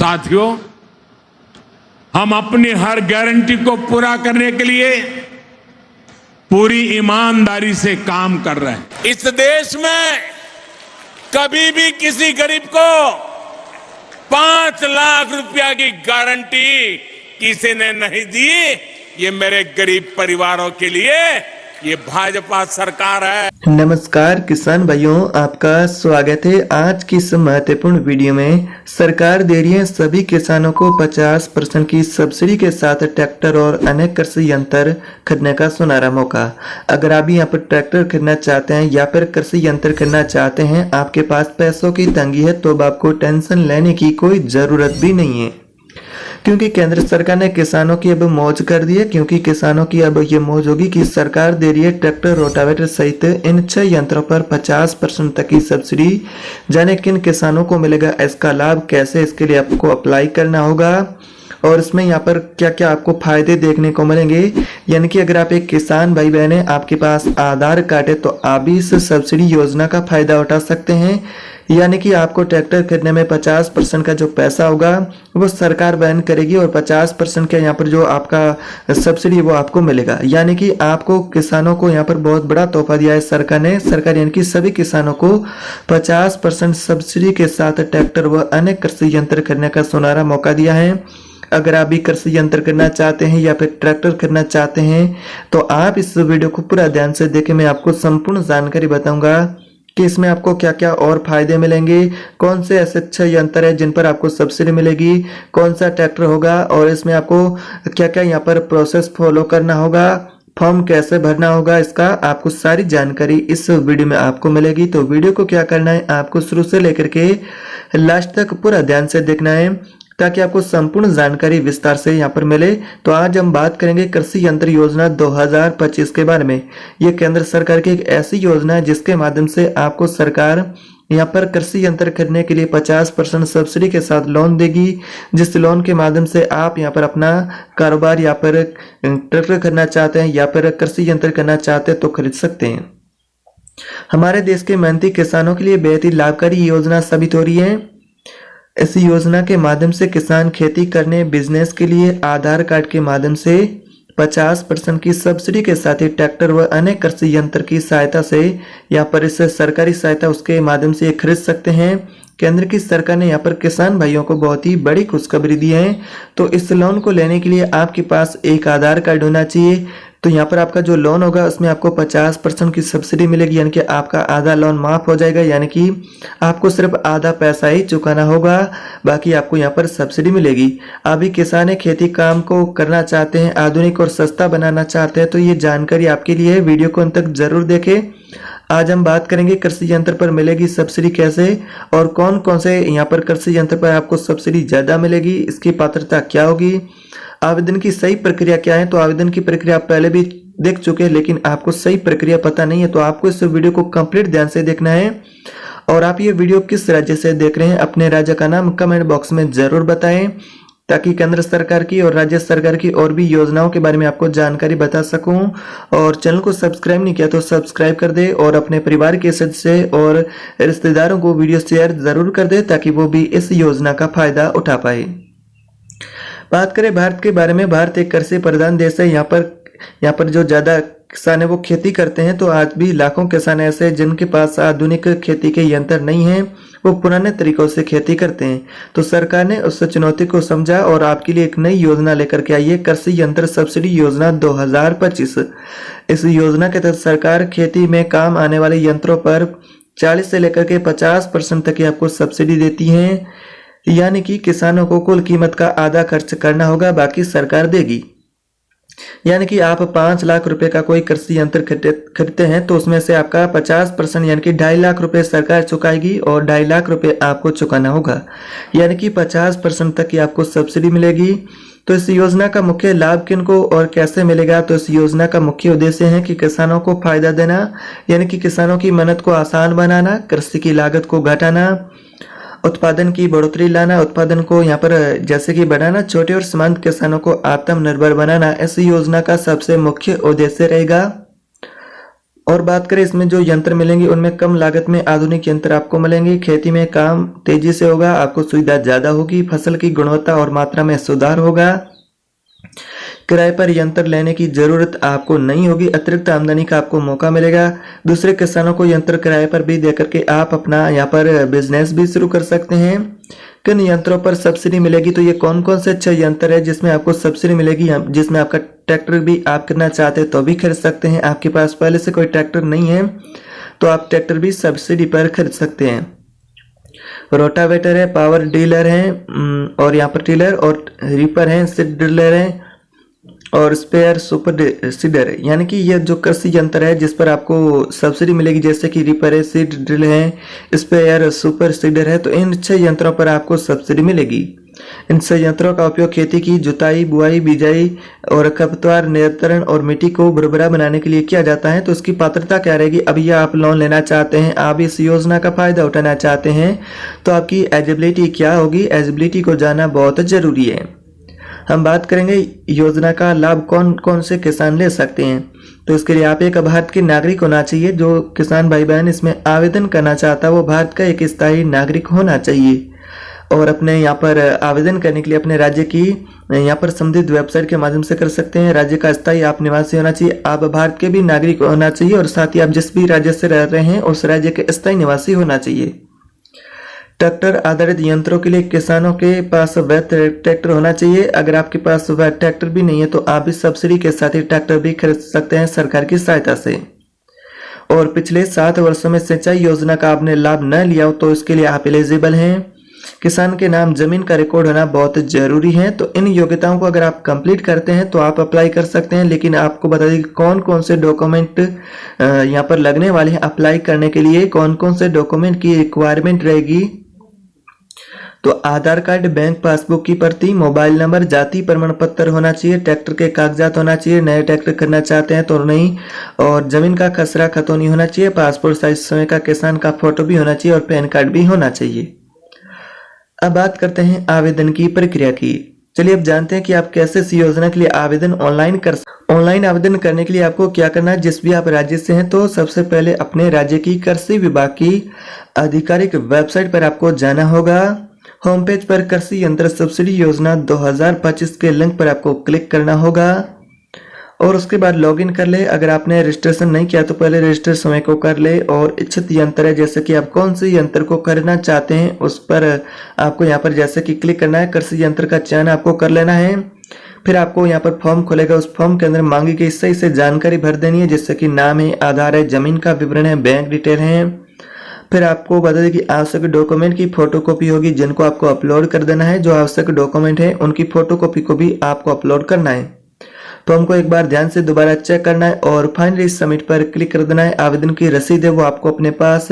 साथियों, हम अपनी हर गारंटी को पूरा करने के लिए पूरी ईमानदारी से काम कर रहे हैं। इस देश में कभी भी किसी गरीब को 5 लाख रुपया की गारंटी किसी ने नहीं दी। ये मेरे गरीब परिवारों के लिए ये भाजपा सरकार है। नमस्कार किसान भाइयों, आपका स्वागत है। आज की इस महत्वपूर्ण वीडियो में सरकार दे रही है सभी किसानों को 50% की सब्सिडी के साथ ट्रैक्टर और अन्य कृषि यंत्र खरीदने का सुनहरा मौका। अगर आप यहाँ पर ट्रैक्टर खरीदना चाहते हैं या फिर कृषि यंत्र खरीदना चाहते हैं, आपके पास पैसों की तंगी है, तो अब आपको टेंशन लेने की कोई जरूरत भी नहीं है, क्योंकि केंद्र सरकार ने किसानों की अब मौज कर दी है। क्योंकि किसानों की अब ये मौज होगी कि सरकार दे रही है ट्रैक्टर, रोटावेटर सहित इन 6 यंत्रों पर 50% तक की सब्सिडी। जाने किन किसानों को मिलेगा इसका लाभ, कैसे इसके लिए आपको अप्लाई करना होगा और इसमें यहाँ पर क्या क्या आपको फायदे देखने को मिलेंगे। यानी कि अगर आप एक किसान भाई बहन है, आपके पास आधार कार्ड है, तो आप भी इस सब्सिडी योजना का फायदा उठा सकते हैं। यानी कि आपको ट्रैक्टर खरीदने में 50% का जो पैसा होगा वो सरकार वहन करेगी और 50% का यहाँ पर जो आपका सब्सिडी वो आपको मिलेगा। यानी कि आपको किसानों को यहाँ पर बहुत बड़ा तोहफा दिया है सरकार ने। सरकार यानी कि सभी किसानों को 50% सब्सिडी के साथ ट्रैक्टर व अन्य कृषि यंत्र खरीदने का सुनहरा मौका दिया है। अगर आप भी कृषि यंत्र करना चाहते हैं या फिर ट्रैक्टर खरीदना चाहते हैं, तो आप इस वीडियो को पूरा ध्यान से देखें। मैं आपको संपूर्ण जानकारी बताऊंगा कि इसमें आपको क्या क्या और फायदे मिलेंगे, कौन से ऐसे 6 यंत्र है जिन पर आपको सब्सिडी मिलेगी, कौन सा ट्रैक्टर होगा और इसमें आपको क्या क्या यहाँ पर प्रोसेस फॉलो करना होगा, फॉर्म कैसे भरना होगा, इसका आपको सारी जानकारी इस वीडियो में आपको मिलेगी। तो वीडियो को क्या करना है, आपको शुरू से लेकर के लास्ट तक पूरा ध्यान से देखना है ताकि आपको संपूर्ण जानकारी विस्तार से यहाँ पर मिले। तो आज हम बात करेंगे कृषि यंत्र योजना 2025 के बारे में। ये केंद्र सरकार की एक ऐसी योजना है जिसके माध्यम से आपको सरकार यहाँ पर कृषि यंत्र खरीदने के लिए 50% सब्सिडी के साथ लोन देगी, जिस लोन के माध्यम से आप यहाँ पर अपना कारोबार या पर ट्रैक्टर खरीदना चाहते हैं या फिर कृषि यंत्र करना चाहते हैं तो खरीद सकते हैं। हमारे देश के मेहनती किसानों के लिए बेहद ही लाभकारी योजना साबित हो रही है। इस योजना के माध्यम से किसान खेती करने, बिजनेस के लिए आधार कार्ड के माध्यम से 50% की सब्सिडी के साथ ही ट्रैक्टर व अन्य कृषि यंत्र की सहायता से यहाँ पर इस सरकारी सहायता उसके माध्यम से खरीद सकते हैं। केंद्र की सरकार ने यहाँ पर किसान भाइयों को बहुत ही बड़ी खुशखबरी दी है। तो इस लोन को लेने के लिए आपके पास एक आधार कार्ड होना चाहिए। तो यहाँ पर आपका जो लोन होगा उसमें आपको 50% की सब्सिडी मिलेगी, यानी कि आपका आधा लोन माफ हो जाएगा। यानी कि आपको सिर्फ आधा पैसा ही चुकाना होगा, बाकी आपको यहाँ पर सब्सिडी मिलेगी। अभी किसान है, खेती काम को करना चाहते हैं, आधुनिक और सस्ता बनाना चाहते हैं, तो ये जानकारी आपके लिए है। वीडियो को अंत तक जरूर देखें। आज हम बात करेंगे कृषि यंत्र पर मिलेगी सब्सिडी कैसे और कौन कौन से यहाँ पर कृषि यंत्र पर आपको सब्सिडी ज्यादा मिलेगी, इसकी पात्रता क्या होगी, आवेदन की सही प्रक्रिया क्या है। तो आवेदन की प्रक्रिया आप पहले भी देख चुके हैं, लेकिन आपको सही प्रक्रिया पता नहीं है, तो आपको इस वीडियो को कंप्लीट ध्यान से देखना है। और आप ये वीडियो किस राज्य से देख रहे हैं, अपने राज्य का नाम कमेंट बॉक्स में जरूर बताएं, ताकि केंद्र सरकार की और राज्य सरकार की और भी योजनाओं के बारे में आपको जानकारी बता सकूं। और चैनल को सब्सक्राइब नहीं किया तो सब्सक्राइब कर दे और अपने परिवार के सदस्य और रिश्तेदारों को वीडियो शेयर जरूर कर दे ताकि वो भी इस योजना का फायदा उठा पाए। बात करें भारत के बारे में, भारत एक कृषि प्रधान देश है। यहाँ पर जो ज्यादा किसान है वो खेती करते हैं। तो आज भी लाखों किसान ऐसे हैं जिनके पास आधुनिक खेती के यंत्र नहीं है, वो पुराने तरीकों से खेती करते हैं। तो सरकार ने उस चुनौती को समझा और आपके लिए एक नई योजना लेकर के आई है, कृषि यंत्र सब्सिडी योजना 2025। इस योजना के तहत सरकार खेती में काम आने वाले यंत्रों पर 40 से लेकर के 50% तक की आपको सब्सिडी देती है। यानी कि किसानों को कुल कीमत का आधा खर्च करना होगा, बाकी सरकार देगी। यानी कि आप 5 लाख रुपए का कोई कृषि यंत्र खरीदते हैं तो उसमें से आपका 50% यानी कि 2.5 लाख रुपए सरकार चुकाएगी और 2.5 लाख रुपए आपको चुकाना होगा। यानी कि 50% तक की आपको सब्सिडी मिलेगी। तो इस योजना का मुख्य लाभ किनको और कैसे मिलेगा, तो इस योजना का मुख्य उद्देश्य है कि किसानों को फायदा देना, यानी कि किसानों की मेहनत को आसान बनाना, कृषि की लागत को घटाना, उत्पादन की बढ़ोतरी लाना, उत्पादन को यहाँ पर जैसे कि बढ़ाना, छोटे और सीमांत किसानों को आत्मनिर्भर बनाना इस योजना का सबसे मुख्य उद्देश्य रहेगा। और बात करें इसमें जो यंत्र मिलेंगे उनमें कम लागत में आधुनिक यंत्र आपको मिलेंगे। खेती में काम तेजी से होगा, आपको सुविधा ज्यादा होगी, फसल की गुणवत्ता और मात्रा में सुधार होगा, किराए पर यंत्र लेने की जरूरत आपको नहीं होगी, अतिरिक्त आमदनी का आपको मौका मिलेगा। दूसरे किसानों को यंत्र किराए पर भी देकर के आप अपना यहाँ पर बिजनेस भी शुरू कर सकते हैं। किन यंत्रों पर सब्सिडी मिलेगी, तो ये कौन कौन से अच्छे यंत्र है जिसमें आपको सब्सिडी मिलेगी, जिसमें आपका ट्रैक्टर भी आप करना चाहते हैं तो भी खरीद सकते हैं। आपके पास पहले से कोई ट्रैक्टर नहीं है तो आप ट्रैक्टर भी सब्सिडी पर खरीद सकते हैं। रोटावेटर है, पावर डीलर है और यहाँ पर टिलर और रीपर है, सीड ड्रिलर है और स्पेयर सुपर सीडर है। यानी कि ये जो कृषि यंत्र है जिस पर आपको सब्सिडी मिलेगी, जैसे कि रीपर है, सीड ड्रिल है, स्पेयर सुपर सीडर है, तो इन 6 यंत्रों पर आपको सब्सिडी मिलेगी। इन संयंत्रों का उपयोग खेती की जुताई, बुआई, बिजाई और खरपतवार नियंत्रण और मिट्टी को भुरभुरा बनाने के लिए किया जाता है। तो इसकी पात्रता क्या रहेगी? अभी आप लोन लेना चाहते हैं, आप इस योजना का फायदा उठाना चाहते हैं, तो आपकी एलिजिबिलिटी क्या होगी? एलिजिबिलिटी को जानना बहुत जरूरी है। हम बात करेंगे योजना का लाभ कौन कौन से किसान ले सकते हैं। तो इसके लिए आप एक भारत के नागरिक होना चाहिए। जो किसान भाई बहन इसमें आवेदन करना चाहता है वो भारत का एक स्थायी नागरिक होना चाहिए और अपने यहाँ पर आवेदन करने के लिए अपने राज्य की यहाँ पर संबंधित वेबसाइट के माध्यम से कर सकते हैं। राज्य का स्थायी आप निवासी होना चाहिए, आप भारत के भी नागरिक होना चाहिए और साथ ही आप जिस भी राज्य से रह रहे हैं उस राज्य के स्थायी निवासी होना चाहिए। ट्रैक्टर आधारित यंत्रों के लिए किसानों के पास वैध ट्रैक्टर होना चाहिए। अगर आपके पास वैध ट्रैक्टर भी नहीं है तो आप भी सब्सिडी के साथ ही ट्रैक्टर भी खरीद सकते हैं सरकार की सहायता से। और पिछले 7 वर्षों में सिंचाई योजना का आपने लाभ न लिया हो तो इसके लिए आप एलिजिबल हैं। किसान के नाम जमीन का रिकॉर्ड होना बहुत जरूरी है। तो इन योग्यताओं को अगर आप कंप्लीट करते हैं तो आप अप्लाई कर सकते हैं। लेकिन आपको बता दें कौन कौन से डॉक्यूमेंट यहाँ पर लगने वाले हैं अप्लाई करने के लिए, कौन कौन से डॉक्यूमेंट की रिक्वायरमेंट रहेगी। तो आधार कार्ड, बैंक पासबुक की प्रति, मोबाइल नंबर, जाति प्रमाण पत्र होना चाहिए, ट्रैक्टर के कागजात होना चाहिए, नए ट्रैक्टर करना चाहते हैं तो नहीं, और जमीन का खसरा खतौनी होना चाहिए, पासपोर्ट साइज समय का किसान का फोटो भी होना चाहिए और पैन कार्ड भी होना चाहिए। अब बात करते हैं आवेदन की प्रक्रिया की। चलिए अब जानते हैं कि आप कैसे इस योजना के लिए आवेदन ऑनलाइन आवेदन करने के लिए आपको क्या करना है। जिस भी आप राज्य से हैं तो सबसे पहले अपने राज्य की कृषि विभाग की आधिकारिक वेबसाइट पर आपको जाना होगा। होम पेज पर कृषि यंत्र सब्सिडी योजना 2025 के लिंक पर आपको क्लिक करना होगा और उसके बाद लॉगिन कर ले। अगर आपने रजिस्ट्रेशन नहीं किया तो पहले रजिस्टर समय को कर ले और इच्छित यंत्र है जैसे कि आप कौन से यंत्र को खरीदना चाहते हैं उस पर आपको यहाँ पर जैसे कि क्लिक करना है। कृषि यंत्र का चयन आपको कर लेना है। फिर आपको यहाँ पर फॉर्म खुलेगा, उस फॉर्म के अंदर मांगी गई सही से जानकारी भर देनी है जैसे कि नाम है, आधार है, जमीन का विवरण है, बैंक डिटेल है। फिर आपको बता दें कि आवश्यक डॉक्यूमेंट की फोटोकॉपी होगी जिनको आपको अपलोड कर देना है। जो आवश्यक डॉक्यूमेंट है उनकी फोटोकॉपी को भी आपको अपलोड करना है। फॉर्म को एक बार ध्यान से दोबारा चेक करना है और फाइनली सबमिट पर क्लिक कर देना है। आवेदन की रसीद है वो आपको अपने पास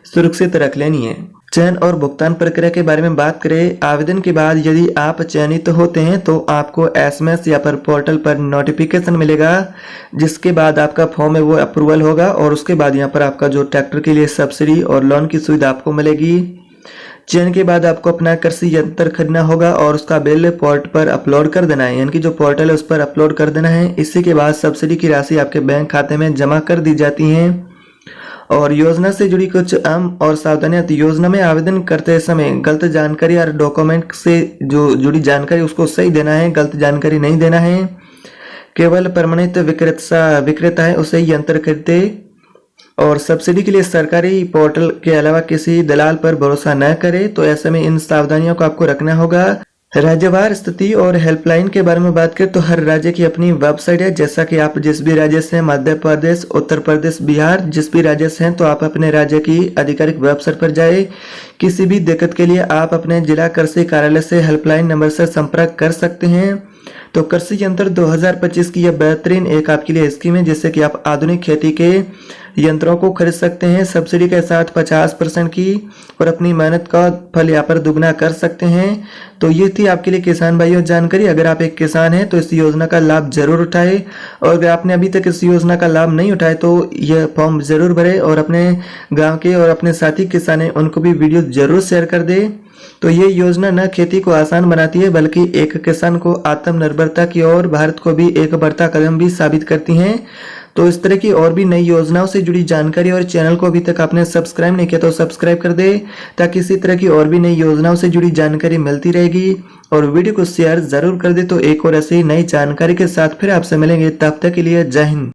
सुरक्षित रख लेनी है। चयन और भुगतान प्रक्रिया के बारे में बात करें। आवेदन के बाद यदि आप चयनित होते हैं तो आपको SMS या पर पोर्टल पर नोटिफिकेशन मिलेगा जिसके बाद आपका फॉर्म है वो अप्रूवल होगा और उसके बाद यहाँ पर आपका जो ट्रैक्टर के लिए सब्सिडी और लोन की सुविधा आपको मिलेगी। चयन के बाद आपको अपना कृषि यंत्र खरीदना होगा और उसका बिल पोर्ट पर अपलोड कर देना है, यानी कि जो पोर्टल है उस पर अपलोड कर देना है। इसी के बाद सब्सिडी की राशि आपके बैंक खाते में जमा कर दी जाती है। और योजना से जुड़ी कुछ अहम और सावधानियां। योजना में आवेदन करते समय गलत जानकारी और डॉक्यूमेंट से जो जुड़ी जानकारी उसको सही देना है, गलत जानकारी नहीं देना है। केवल प्रमाणित विक्रेता है उसे यंत्र खरीदे और सब्सिडी के लिए सरकारी पोर्टल के अलावा किसी दलाल पर भरोसा न करे। तो ऐसे में इन सावधानियों को आपको रखना होगा। राज्यवार स्थिति और हेल्पलाइन के बारे में बात करें तो हर राज्य की अपनी वेबसाइट है। जैसा कि आप जिस भी राज्य से हैं, मध्य प्रदेश, उत्तर प्रदेश, बिहार, जिस भी राज्य से हैं तो आप अपने राज्य की आधिकारिक वेबसाइट पर जाए। किसी भी दिक्कत के लिए आप अपने जिला कृषि कार्यालय से हेल्पलाइन नंबर से संपर्क कर सकते हैं। तो कृषि यंत्र 2025 की यह बेहतरीन एक आपके लिए स्कीम है जिससे कि आप आधुनिक खेती के यंत्रों को खरीद सकते हैं सब्सिडी के साथ 50% की और अपनी मेहनत का फल यहाँ पर दुगना कर सकते हैं। तो ये थी आपके लिए किसान भाइयों जानकारी। अगर आप एक किसान हैं तो इस योजना का लाभ जरूर उठाए और अगर आपने अभी तक इस योजना का लाभ नहीं उठाया तो यह फॉर्म जरूर भरे और अपने गाँव के और अपने साथी किसान हैं उनको भी वीडियो जरूर शेयर कर दे। तो ये योजना न खेती को आसान बनाती है बल्कि एक किसान को आत्मनिर्भरता की ओर भारत को भी एक बढ़ता कदम भी साबित करती हैं। तो इस तरह की और भी नई योजनाओं से जुड़ी जानकारी और चैनल को अभी तक आपने सब्सक्राइब नहीं किया तो सब्सक्राइब कर दे, ताकि इसी तरह की और भी नई योजनाओं से जुड़ी जानकारी मिलती रहेगी। और वीडियो को शेयर जरूर कर दे। तो एक और ऐसी नई जानकारी के साथ फिर आपसे मिलेंगे, तब तक के लिए जय हिंद।